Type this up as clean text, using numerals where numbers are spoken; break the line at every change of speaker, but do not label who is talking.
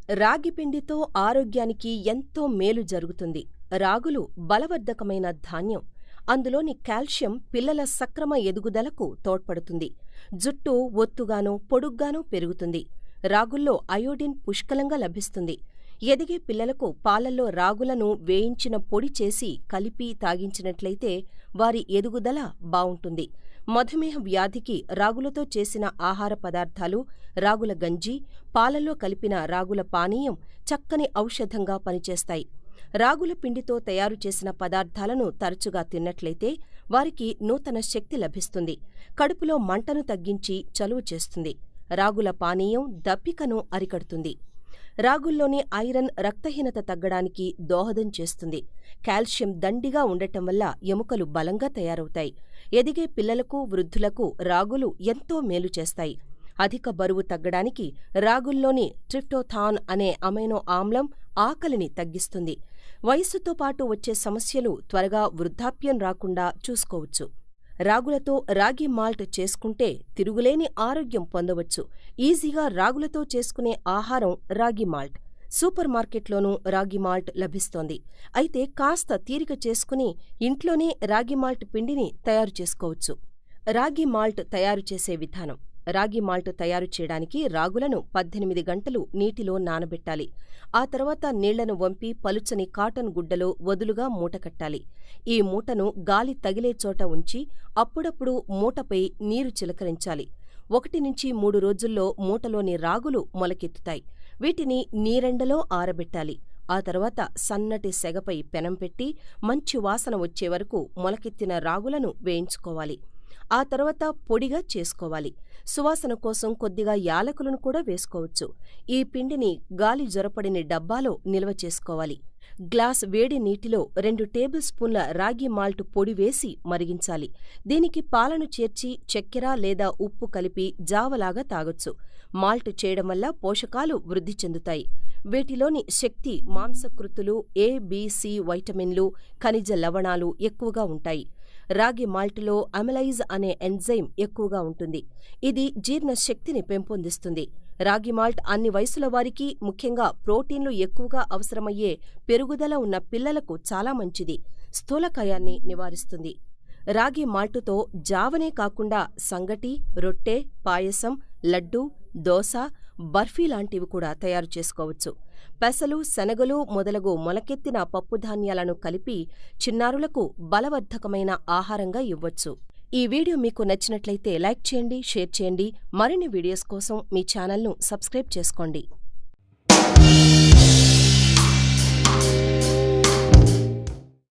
రాగి పిండితో ఆరోగ్యానికి ఎంతో మేలు జరుగుతుంది. రాగులు బలవర్ధకమైన ధాన్యం. అందులోని కాల్షియం పిల్లల సక్రమ ఎదుగుదలకు తోడ్పడుతుంది. జుట్టు ఒత్తుగానూ పొడుగ్గానూ పెరుగుతుంది. రాగుల్లో అయోడిన్ పుష్కలంగా లభిస్తుంది. ఎదిగే పిల్లలకు పాలల్లో రాగులను వేయించిన పొడి చేసి కలిపి తాగించినట్లయితే వారి ఎదుగుదల బావుంటుంది. మధుమేహ వ్యాధికి రాగులతో చేసిన ఆహార పదార్థాలు, రాగుల గంజి, పాలల్లో కలిపిన రాగుల పానీయం చక్కని ఔషధంగా పనిచేస్తాయి. రాగుల పిండితో తయారు చేసిన పదార్థాలను తరచుగా తిన్నట్లయితే వారికి నూతన శక్తి లభిస్తుంది. కడుపులో మంటను తగ్గించి చలువ చేస్తుంది. రాగుల పానీయం దప్పికను అరికడుతుంది. రాగుల్లోని ఐరన్ రక్తహీనత తగ్గడానికి దోహదం చేస్తుంది. కాల్షియం దండిగా ఉండటం వల్ల ఎముకలు బలంగా తయారవుతాయి. ఎదిగే పిల్లలకు, వృద్ధులకు రాగులు ఎంతో మేలు చేస్తాయి. అధిక బరువు తగ్గడానికి రాగుల్లోని ట్రిప్టోథాన్ అనే అమైనో ఆమ్లం ఆకలిని తగ్గిస్తుంది. వయస్సుతో పాటు వచ్చే సమస్యలు త్వరగా వృద్ధాప్యం రాకుండా చూసుకోవచ్చు. రాగులతో రాగి మాల్ట్ చేసుకుంటే తిరుగులేని ఆరోగ్యం పొందవచ్చు. ఈజీగా రాగులతో చేసుకునే ఆహారం రాగి మాల్ట్. సూపర్ మార్కెట్లోనూ రాగి మాల్ట్ లభిస్తోంది. అయితే కాస్త తీరిక చేసుకుని ఇంట్లోనే రాగి మాల్ట్ పిండిని తయారు చేసుకోవచ్చు. రాగి మాల్ట్ తయారు చేసే విధానం. రాగి మాల్ట్ తయారు చేయడానికి రాగులను 18 గంటలు నీటిలో నానబెట్టాలి. ఆ తర్వాత నీళ్లను వంపి పలుచని కాటన్ గుడ్డలో వదులుగా మూటకట్టాలి. ఈ మూటను గాలి తగిలే చోట ఉంచి అప్పుడప్పుడు మూటపై నీరు చిలకరించాలి. 1-3 రోజుల్లో మూటలోని రాగులు మొలకెత్తుతాయి. వీటిని నీరెండలో ఆరబెట్టాలి. ఆ తర్వాత సన్నటి సెగపై పెనం పెట్టి మంచి వాసన వచ్చే వరకు మొలకెత్తిన రాగులను వేయించుకోవాలి. ఆ తర్వాత పొడిగా చేసుకోవాలి. సువాసన కోసం కొద్దిగా యాలకులను కూడా వేసుకోవచ్చు. ఈ పిండిని గాలి జొరపడిన డబ్బాలో నిల్వ చేసుకోవాలి. గ్లాస్ వేడి నీటిలో 2 టేబుల్ స్పూన్ల రాగి మాల్ట్ పొడి వేసి మరిగించాలి. దీనికి పాలను చేర్చి చక్కెర లేదా ఉప్పు కలిపి జావలాగా తాగొచ్చు. మాల్ట్ చేయడం వల్ల పోషకాలు వృద్ధి చెందుతాయి. వీటిలోని శక్తి, మాంసకృతులు, ఏ, బి, సి వైటమిన్లు, ఖనిజ లవణాలు ఎక్కువగా ఉంటాయి. రాగి మాల్టులో అమైలైజ్ అనే ఎంజైమ్ ఎక్కువగా ఉంటుంది. ఇది జీర్ణ శక్తిని పెంపొందిస్తుంది. రాగి మాల్ట్ అన్ని వయసుల వారికి, ముఖ్యంగా ప్రోటీన్లు ఎక్కువగా అవసరమయ్యే పెరుగుదల ఉన్న పిల్లలకు చాలా మంచిది. స్థూలకాయాన్ని నివారిస్తుంది. రాగి మాల్టుతో జావనే కాకుండా సంగటి, రొట్టె, పాయసం, లడ్డూ, దోస, బర్ఫీ లాంటివి కూడా తయారు చేసుకోవచ్చు. పెసలు, శనగలు మొదలగు మొలకెత్తిన పప్పుధాన్యాలను కలిపి చిన్నారులకు బలవర్ధకమైన ఆహారంగా ఇవ్వొచ్చు. ఈ వీడియో మీకు నచ్చినట్లయితే లైక్ చేయండి, షేర్ చేయండి. మరిన్ని వీడియోస్ కోసం మీ ఛానల్ను సబ్స్క్రైబ్ చేసుకోండి.